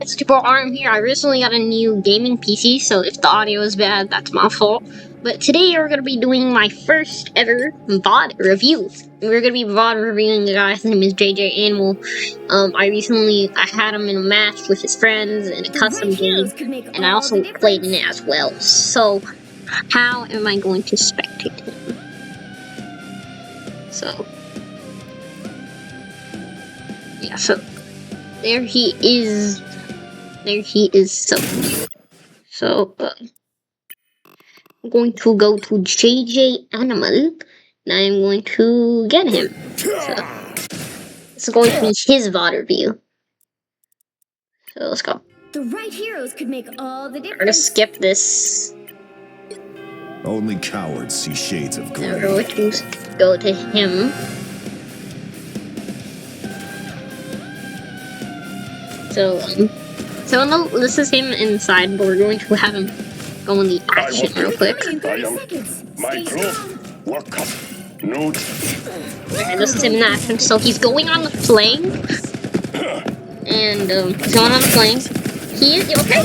It's Super RM here. I recently got a new gaming PC, so if the audio is bad, that's my fault. But today we're going to be doing my first ever VOD review. We're going to be VOD reviewing the guy. His name is JJ Animal. I had him in a match with his friends in a custom game, and I also played in it as well. So, how am I going to spectate him? So, yeah, so there he is. So, I'm going to go to JJ Animal, and I'm going to get him. So, this is going to be his VOD review. So, let's go. The right heroes could make all the difference. We're gonna skip this. Only cowards see shades of gray. Now we're going to go to him. So this is him inside, but we're going to have him go in the action real quick. My group will come. Note. Okay, this is him in action. So he's going on the flank. And he's going on the flank. He is okay.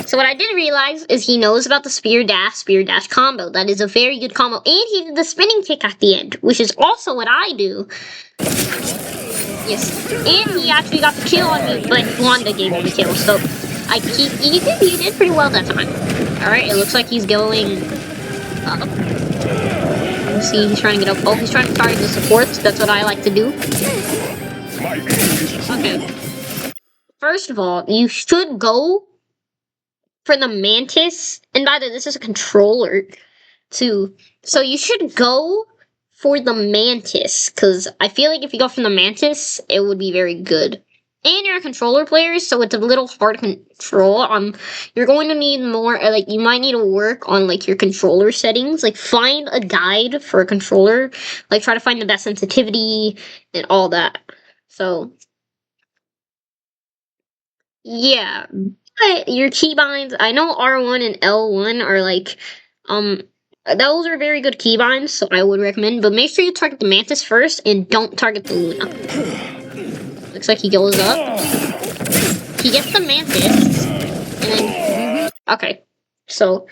So what I didn't realize is he knows about the spear dash combo. That is a very good combo. And he did the spinning kick at the end, which is also what I do. Yes, and he actually got the kill on me, but Wanda gave me the kill, so he did pretty well that time. Alright, it looks like he's going up. Let's see, he's trying to get up. Oh, he's trying to target the supports. That's what I like to do. Okay. First of all, you should go for the Mantis. And by the way, this is a controller, too. So you should go for the Mantis, because I feel like if you go for the Mantis, it would be very good. And you're a controller player, so it's a little hard to control. You're going to need more, like, you might need to work on, like, your controller settings. Like, find a guide for a controller. Like, try to find the best sensitivity and all that. So, yeah. But your keybinds, I know R1 and L1 are, like, those are very good keybinds, so I would recommend, but make sure you target the Mantis first, and don't target the Luna. Looks like he goes up. He gets the Mantis, and then... Okay, so,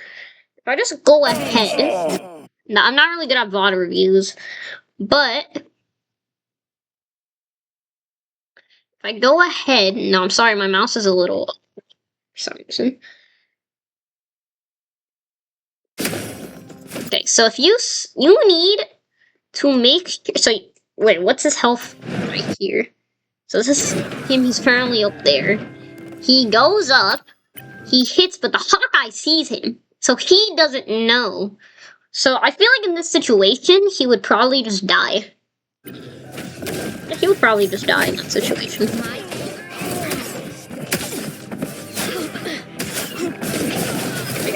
if I just go ahead... Now, I'm not really good at VOD reviews, but... If I go ahead... No, I'm sorry, my mouse is a little... For some reason. Okay, so if you need to make... So, wait, what's his health right here? So this is him, he's currently up there. He goes up, he hits, but the Hawkeye sees him. So he doesn't know. So I feel like in this situation, he would probably just die. He would probably just die in that situation.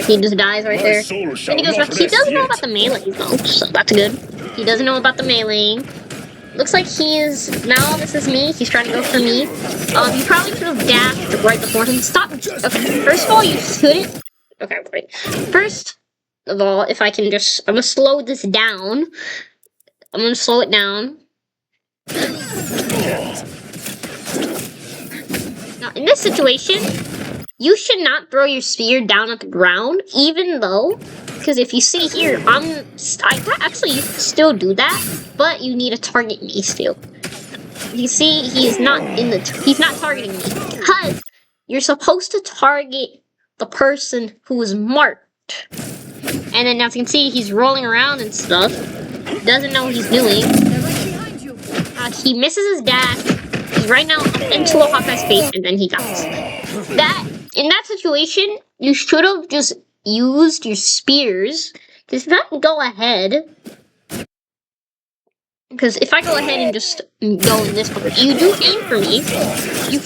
He just dies right there. And he goes back. He doesn't know about the melee though, so that's good. He doesn't know about the melee. Looks like he is... Now this is me. He's trying to go for me. You probably should have dashed right before him. Stop. Okay, first of all, you shouldn't... Okay, wait. First of all, if I can just... I'm gonna slow this down. I'm gonna slow it down. Now, in this situation... You should not throw your spear down at the ground, even though, because if you see here, I actually you can still do that, but you need to target me still. You see, he's not targeting me, because you're supposed to target the person who is marked. And then as you can see, he's rolling around and stuff, doesn't know what he's doing. He misses his dash, he's right now up into a Hawkeye's face, and then he dies. In that situation, you should have just used your spears. Because if I go ahead... Because if I go ahead and just go in this part, you do aim for me. You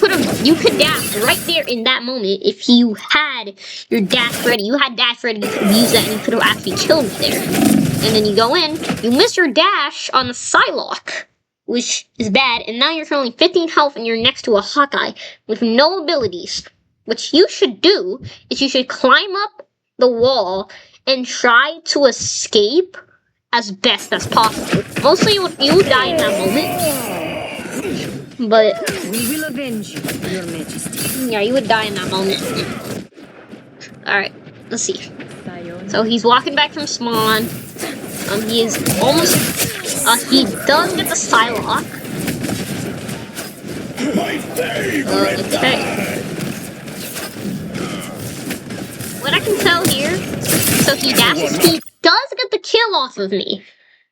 could dash right there in that moment if you had your dash ready. You had dash ready, you could have used that and you could have actually killed me there. And then you go in, you miss your dash on the Psylocke, which is bad, and now you're currently 15 health and you're next to a Hawkeye with no abilities. What you should do is you should climb up the wall and try to escape as best as possible. Mostly you die in that moment. But avenge you, Your Majesty. Yeah, you would die in that moment. Alright, let's see. So he's walking back from spawn. He is almost... he does get the Psylocke. Okay. What I can tell here, so he dashes, he does get the kill off of me.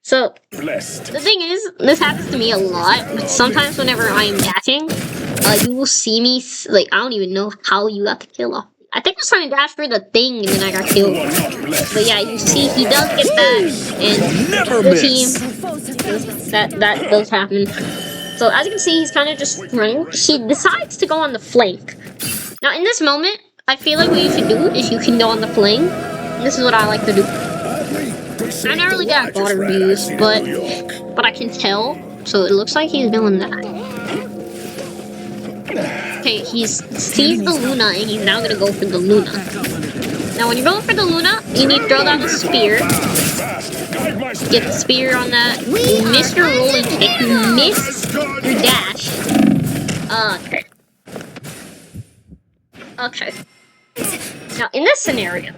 So, the thing is, this happens to me a lot, but sometimes whenever I am dashing, you will see me, like, I don't even know how you got the kill off. I think I was trying to dash for the thing, and then I got killed. But yeah, you see, he does get that, and the team, that does happen. So, as you can see, he's kind of just running. He decides to go on the flank. Now, in this moment, I feel like what you should do is you can go on the flank. This is what I like to do. I never really got water reviews, but I can tell. So it looks like he's doing that. Okay, he sees the Luna, and he's now gonna go for the Luna. Now, when you're going for the Luna, you need to throw down the spear. Get the spear on that. You missed your rolling kick. You missed your dash. Okay. Okay. Now, in this scenario,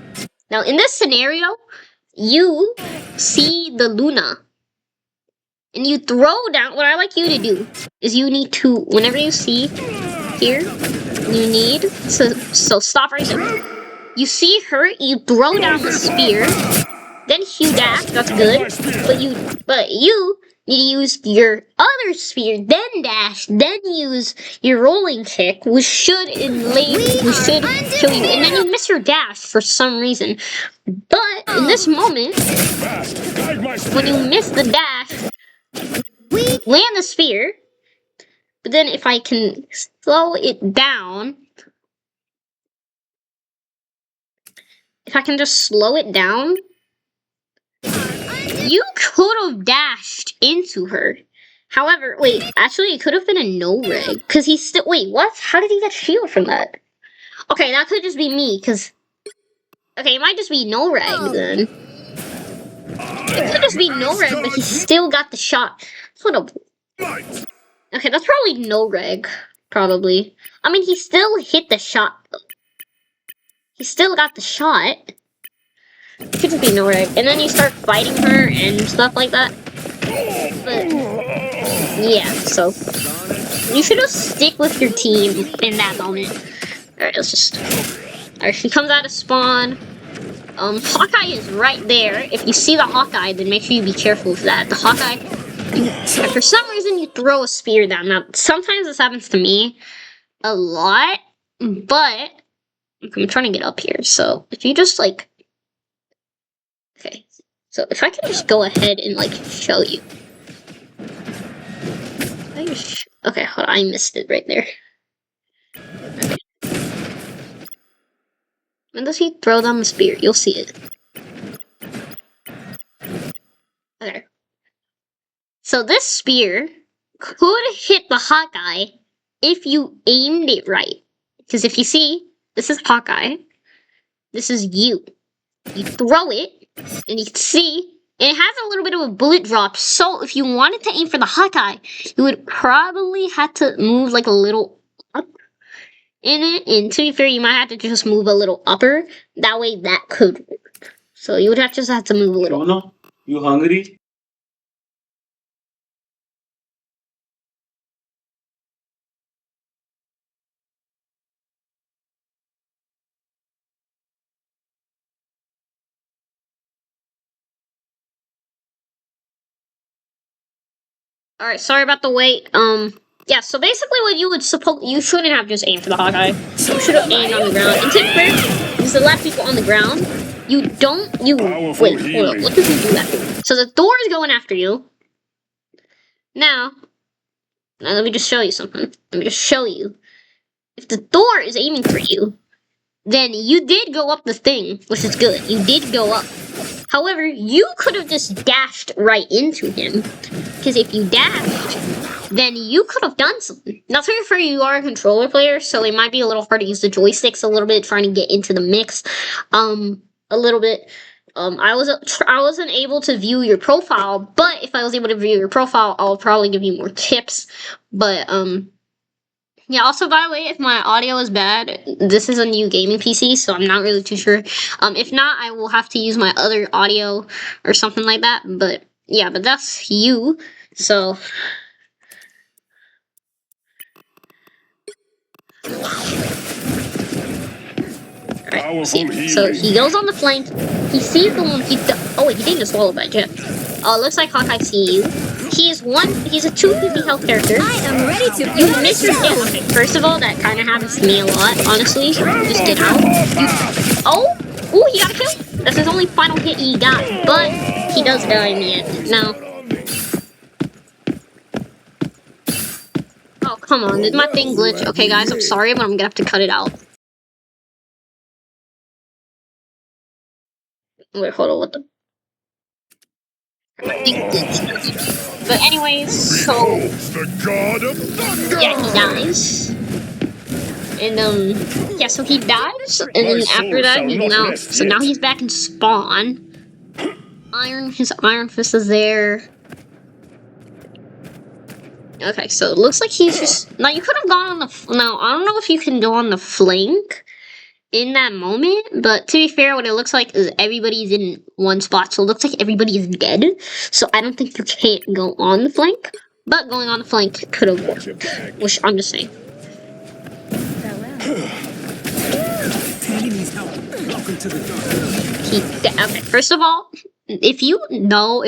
you see the Luna, and you throw down. What I like you to do is you need to, whenever you see here, you need so stop right there. You see her, you throw down the spear, then you dash. That's good, but you need to use your other spear, then dash, then use your rolling kick, which should kill you, and then you miss your dash for some reason. But in this moment, when you miss the dash, land the spear, but then if I can slow it down, if I can just slow it down, you could have dashed into her. However, wait, actually, it could have been a no-reg, because he's still, wait, what? How did he get shield from that? Okay, that could just be me, because, okay, it might just be no-reg, then. It could just be no-reg, but he still got the shot. Okay, that's probably no-reg, probably. I mean, he still hit the shot, though. He still got the shot. It could just be no-reg. And then you start fighting her and stuff like that. But, yeah, so. You should just stick with your team in that moment. Alright, let's just. Alright, she comes out of spawn. Hawkeye is right there. If you see the Hawkeye, then make sure you be careful of that. The Hawkeye, for some reason, you throw a spear down. Now, sometimes this happens to me a lot, but I'm trying to get up here. So, if you just, like, okay, so if I can just go ahead and, like, show you. Okay, hold on, I missed it right there. Okay. When does he throw down the spear? You'll see it. Okay. So this spear could hit the Hawkeye if you aimed it right. Because if you see, this is Hawkeye. This is you. You throw it, and you can see, and it has a little bit of a bullet drop, so if you wanted to aim for the Hawkeye, you would probably have to move like a little up in it, and to be fair, you might have to just move a little upper, that way that could work. So you would just have to move a little. Shona, you hungry? Alright, sorry about the wait. Yeah, so basically what you shouldn't have just aimed for the Hawkeye. You should have aimed on the ground. And to be fair, because the left people on the ground, wait, hold up, look if you do that. So the Thor is going after you. Now, let me just show you something. Let me just show you. If the Thor is aiming for you, then you did go up the thing, which is good. You did go up. However, you could have just dashed right into him. Because if you dashed, then you could have done something. Now, to be fair, you are a controller player, so it might be a little hard to use the joysticks a little bit, trying to get into the mix a little bit. I wasn't able to view your profile, but if I was able to view your profile, I'll probably give you more tips. But, Yeah, also, by the way, if my audio is bad, this is a new gaming PC, so I'm not really too sure. If not, I will have to use my other audio or something like that. But yeah, but that's you. So alright, see. So he goes on the flank. He sees the one. Oh wait, he didn't just swallow that jet. Oh, looks like Hawkeye see you. He's a 250 health character. I am ready to You miss your hit. Okay, first of all, that kind of happens to me a lot, honestly. Just get out. Oh, he got a kill. That's his only final hit he got, but he does die in the end. No. Oh, come on. Did my thing glitch? Okay, guys, I'm sorry, but I'm gonna have to cut it out. Wait, hold on. What the? My thing glitched. But anyways, so yeah, he dies. And yeah, so he dies, and then after that, now he's back in spawn. His Iron Fist is there. Okay, so it looks like he's just now. You could have gone on the now. I don't know if you can go on the flank in that moment, but to be fair, what it looks like is everybody's in one spot, so it looks like everybody is dead. So I don't think you can't go on the flank, but going on the flank could have worked, which I'm just saying. Okay, first of all, if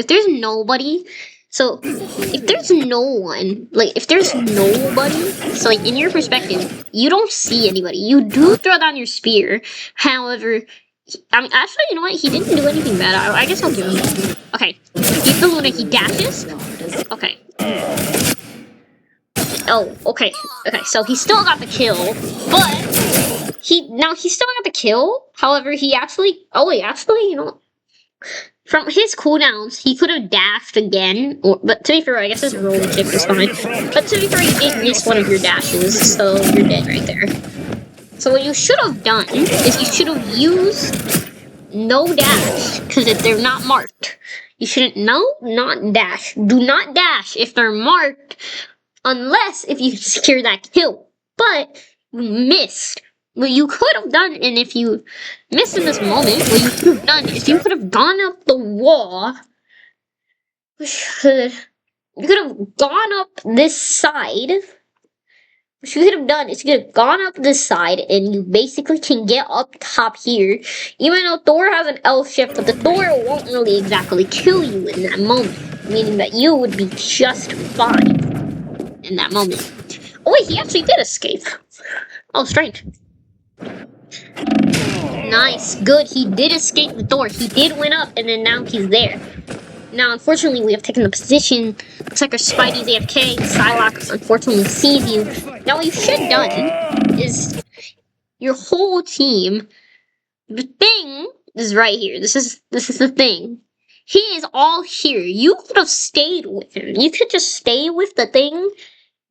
there's nobody, so if there's no one, so like in your perspective, you don't see anybody. You do throw down your spear. However, actually, you know what? He didn't do anything bad. I guess I'll give him. Okay, he's the Luna. He dashes. Okay. Oh, okay. Okay, so he still got the kill, but he still got the kill. However, he actually, you know, from his cooldowns, he could have dashed again, but to be fair, I guess his rolling chip is fine. But to be fair, you did miss one of your dashes, so you're dead right there. So what you should have done is you should have used no dash, because if they're not marked, you shouldn't, not dash. Do not dash if they're marked, unless if you secure that kill. But you missed. What you could have done, and if you missed in this moment, what you could have done is you could have gone up the wall. You could have gone up this side. What you could have done is you could have gone up this side, and you basically can get up top here. Even though Thor has an L shift, but the Thor won't really exactly kill you in that moment. Meaning that you would be just fine in that moment. Oh wait, he actually did escape. Oh, strange. Nice, good. He did escape the door. He did win up, and then now he's there. Now, unfortunately, we have taken the position. Looks like our Spidey's AFK. Psylocke unfortunately sees you. Now, what you should have done is your whole team. The thing is right here. This is the thing. He is all here. You could have stayed with him. You could just stay with the thing.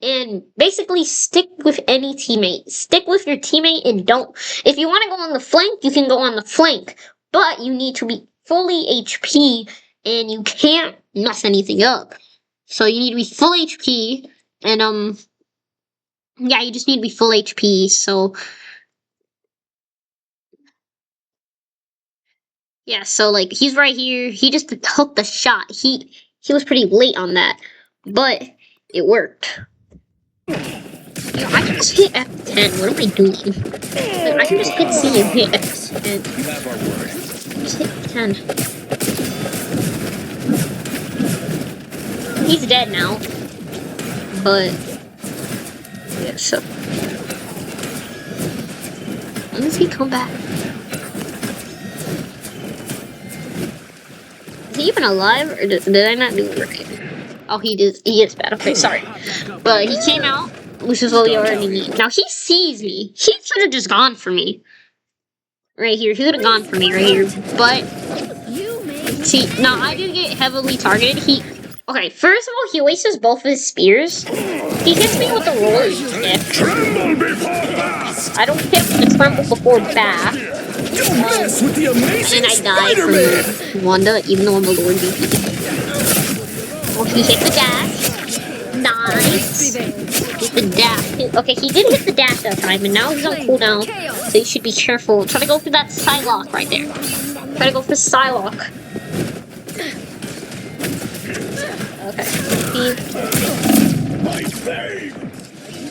And basically stick with any teammate. Stick with your teammate and don't. If you want to go on the flank, you can go on the flank. But you need to be fully HP and you can't mess anything up. So you need to be full HP and yeah, you just need to be full HP. So yeah, so like he's right here. He just took the shot. He was pretty late on that, but it worked. Yo, I can just hit F10. What am I doing? I can just hit C and hit F10. Just hit F10. He's dead now. But yeah, so when does he come back? Is he even alive, or did I not do it right? Oh, he is bad. Okay, sorry. But he came out, which is what we already need. Now, he sees me. He should have just gone for me. Right here. He could have gone for me right here. But, see, now I do get heavily targeted. Okay, first of all, he wastes both of his spears. He hits me with the roller stick. I don't hit the tremble before back. And I die from Wanda, even though I'm a Lord VP. Oh, he hit the dash. Nice. Hit the dash. Okay, he did hit the dash that time, and now he's on cooldown, so you should be careful. Try to go for that Psylocke right there. Try to go for Psylocke. Okay.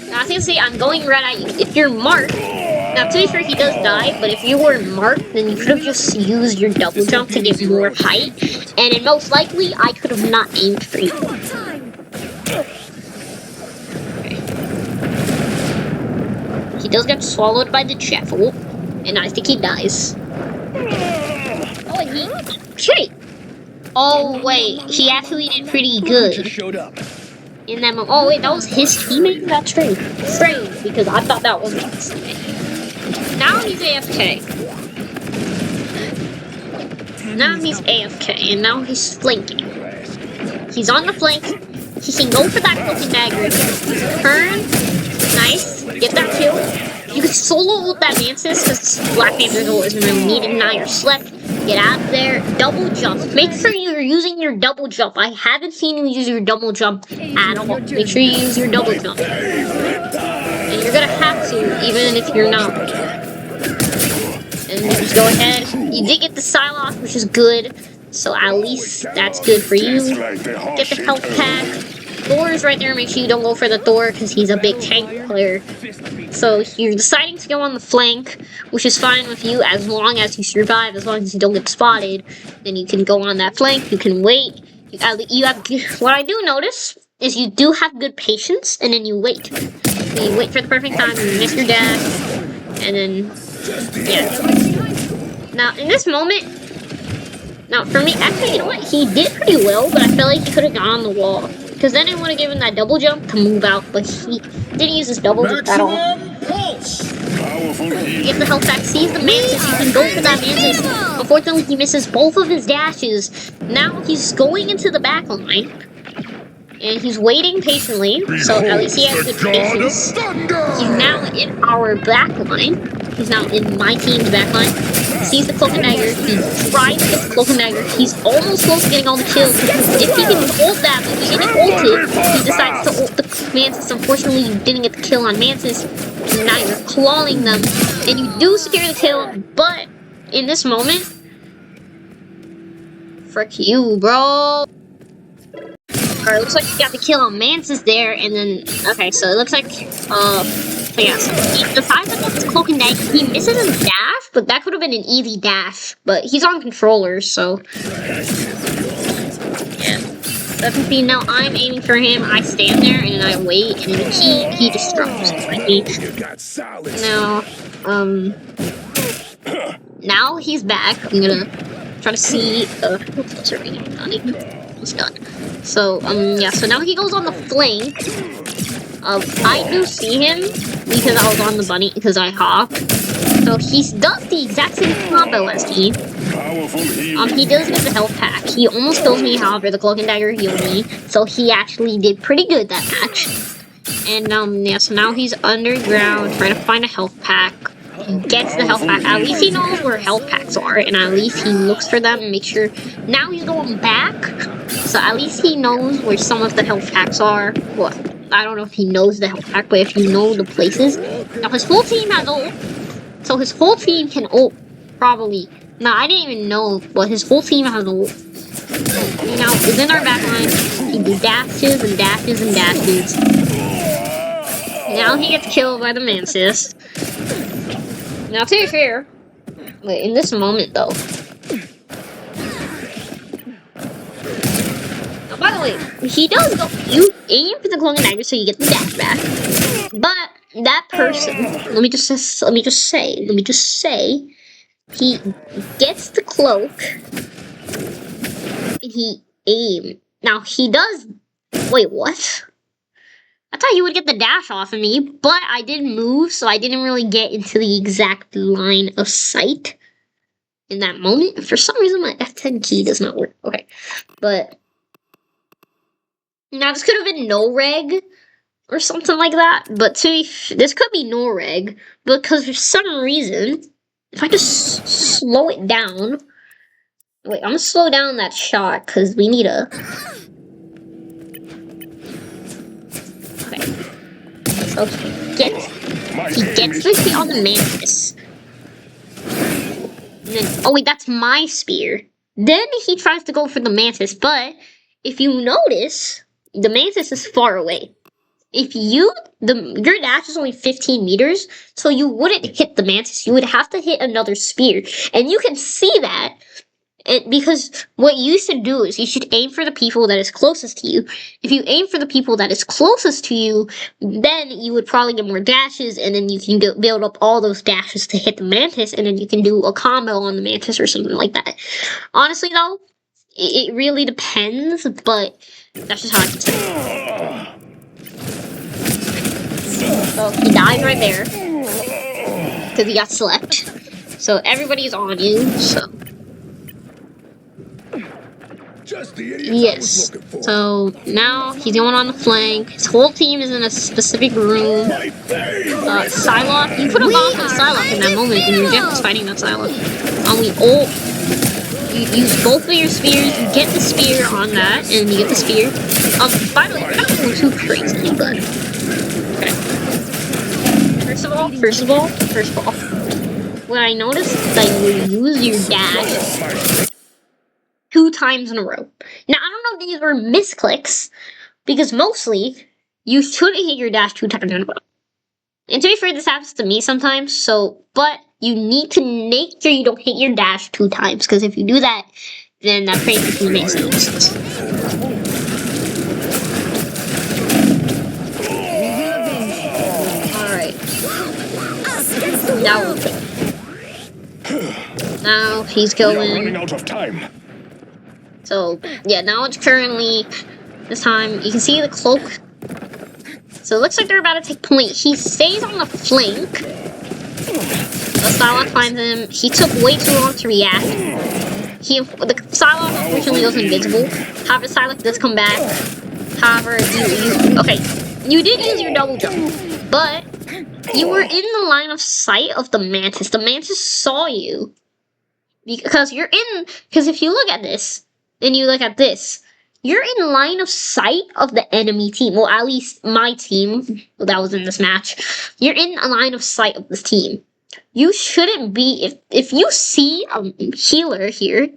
Now, as you can see, I'm going right at you. If you're marked, now to be fair, he does die, but if you were marked, then you could have just used your double jump to get more height, and then most likely, I could have not aimed for you. Okay. He does get swallowed by the jackal, and I think he dies. Oh, and he... Okay! Oh, wait, he actually did pretty good. In that moment. Oh, wait, that was his teammate? That's strange. Strange, because I thought that was his teammate. Now he's AFK. Now he's AFK, and now he's flanking. He's on the flank. He can go for that cloaking dagger. Turn. Nice. Get that kill. You can solo ult that Mantis, because Black Panther's ult isn't really needed. Now you're slept. Get out of there. Double jump. Make sure you're using your double jump. I haven't seen you use your double jump at all. Make sure you use your double jump. And you're gonna have to, even if you're not. And just go ahead. You did get the Psylocke, which is good. So at least that's good for you. Get the health pack. Thor is right there. Make sure you don't go for the Thor because he's a big tank player. So you're deciding to go on the flank, which is fine with you as long as you survive, as long as you don't get spotted. Then you can go on that flank. You can wait. You have what I do notice is you do have good patience, and then you wait. So you wait for the perfect time. You miss your dash, and then yeah. Now in this moment, now for me, actually, you know what? He did pretty well, but I feel like he could have gone on the wall. Because then I would have given that double jump to move out, but he didn't use his double jump at all. Get the health back, sees the Mantis, you can go for that Mantis. Unfortunately, he misses both of his dashes. Now he's going into the back line. And he's waiting patiently, so at least he has good patience. He's now in our back line. He's now in my team's back line. Sees the cloak and dagger. He tries to get the cloak and dagger. He's almost close to getting all the kills. If he can ult that, but he didn't ult it. He decides to ult the Mantis. Unfortunately, you didn't get the kill on Mantis. Now you're clawing them, and you do secure the kill. But in this moment, frick you, bro. Alright, looks like you got the kill on Mantis there, and then, okay, so it looks like, so yeah, so he decides to get this cloak and dagger. He misses his dash, but that could have been an easy dash, but he's on controllers, so, yeah. So if you see, now I'm aiming for him, I stand there, and then I wait, and then he just drops. Now he's back. I'm gonna try to see, what's her name? Not even, he's done. So, yeah, so now he goes on the flank. I do see him because I was on the bunny, because I hopped. So he does the exact same combo as me. He does get the health pack. He almost kills me, however, the cloak and dagger healed me. So he actually did pretty good that match. And, yeah, so now he's underground trying to find a health pack. He gets the health pack. At least he knows where health packs are, and at least he looks for them and makes sure. Now he's going back, so at least he knows where some of the health packs are. Well, I don't know if he knows the health pack, but if you know the places. Now his whole team has ult, so his whole team can ult, probably. Now I didn't even know, but his whole team has ult. Now he's in our back line. He do dashes and dashes and dashes. Now he gets killed by the Mantis. Now, to be fair, wait, in this moment, though. Now, by the way, he does go. You aim for the cloak and dagger so you get the dash back. But that person, let me just say, he gets the cloak and he aims. Now he does. Wait, what? I thought you would get the dash off of me, but I didn't move, so I didn't really get into the exact line of sight in that moment. For some reason, my F10 key does not work. Okay, but now this could have been no reg or something like that, but this could be no reg because for some reason, if I just slow it down, wait, I'm gonna slow down that shot because we need a. So he gets the spear on the mantis. And then, oh wait, that's my spear. Then he tries to go for the mantis, but if you notice, the mantis is far away. If your dash is only 15 meters, so you wouldn't hit the mantis. You would have to hit another spear, and you can see that. Because what you should do is you should aim for the people that is closest to you. If you aim for the people that is closest to you, then you would probably get more dashes, and then you can build up all those dashes to hit the mantis, and then you can do a combo on the mantis or something like that. Honestly, though, it really depends, but that's just how I can say it. So he died right there because he got slept. So everybody's on you. So. Yes. So now he's going on the flank. His whole team is in a specific room. Psylocke, you could have gone for the Psylocke in that moment when your Jeff was fighting that Psylocke. We ult. You use both of your spears. You get the spear on that, and you get the spear. By the way, we're not going too crazy, but okay. First of all, what I noticed is that you use your dash 2 times in a row. Now, I don't know if these were misclicks, because mostly, you shouldn't hit your dash 2 times in a row. And to be fair, this happens to me sometimes, but you need to make sure you don't hit your dash 2 times, because if you do that, then that basically makes no sense. Alright. Now he's going. We are running out of time. So, yeah, now it's currently, this time, you can see the cloak. So it looks like they're about to take point. He stays on the flank. The Psylocke finds him. He took way too long to react. The Psylocke unfortunately goes invisible. However, Psylocke does come back. However, you did use your double jump. But, you were in the line of sight of the mantis. The mantis saw you. Because if you look at this, and you look at this, you're in line of sight of the enemy team. Well, at least my team that was in this match. You're in a line of sight of this team. You shouldn't be, if you see a healer here,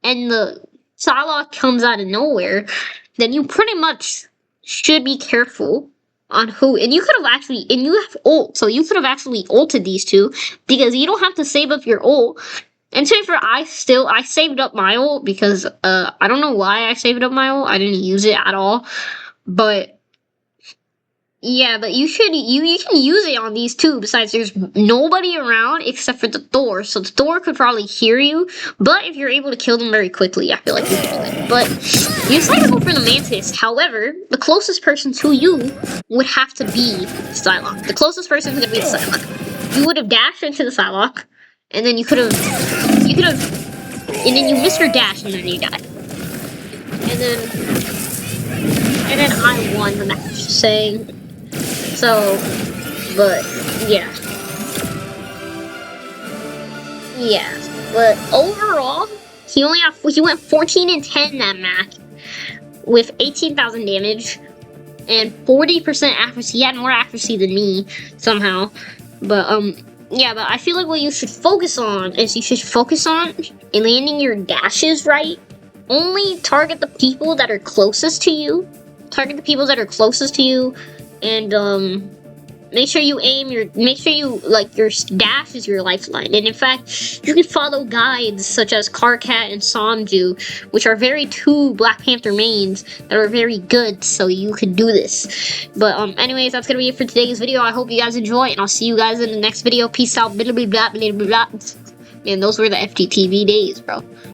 and the Psylocke comes out of nowhere, then you pretty much should be careful on who, and you could have actually, and you have ult, so you could have actually ulted these two, because you don't have to save up your ult. And to be fair, I saved up my ult because, I don't know why I saved up my ult. I didn't use it at all. But, yeah, but you can use it on these two. Besides, there's nobody around except for the Thor. So the Thor could probably hear you. But if you're able to kill them very quickly, I feel like you can do it. But you decide to go for the Mantis. However, the closest person to you would have to be Psylocke. The closest person is going to be the Psylocke. You would have dashed into the Psylocke. And then and then you missed your dash, and then you died. And then I won the match, saying, so, but, yeah. Yeah, but overall, he went 14 and 10 that match, with 18,000 damage, and 40% accuracy. He had more accuracy than me, somehow, but, yeah, but I feel like what you should focus on is landing your dashes right. Only target the people that are closest to you. And, make sure your dash is your lifeline. And in fact, you can follow guides such as Karkat and Somju, which are two Black Panther mains that are very good, so you could do this. But, anyways, that's gonna be it for today's video. I hope you guys enjoy, and I'll see you guys in the next video. Peace out. Blah, blah, blah, blah, blah, blah. Man, those were the FTTV days, bro.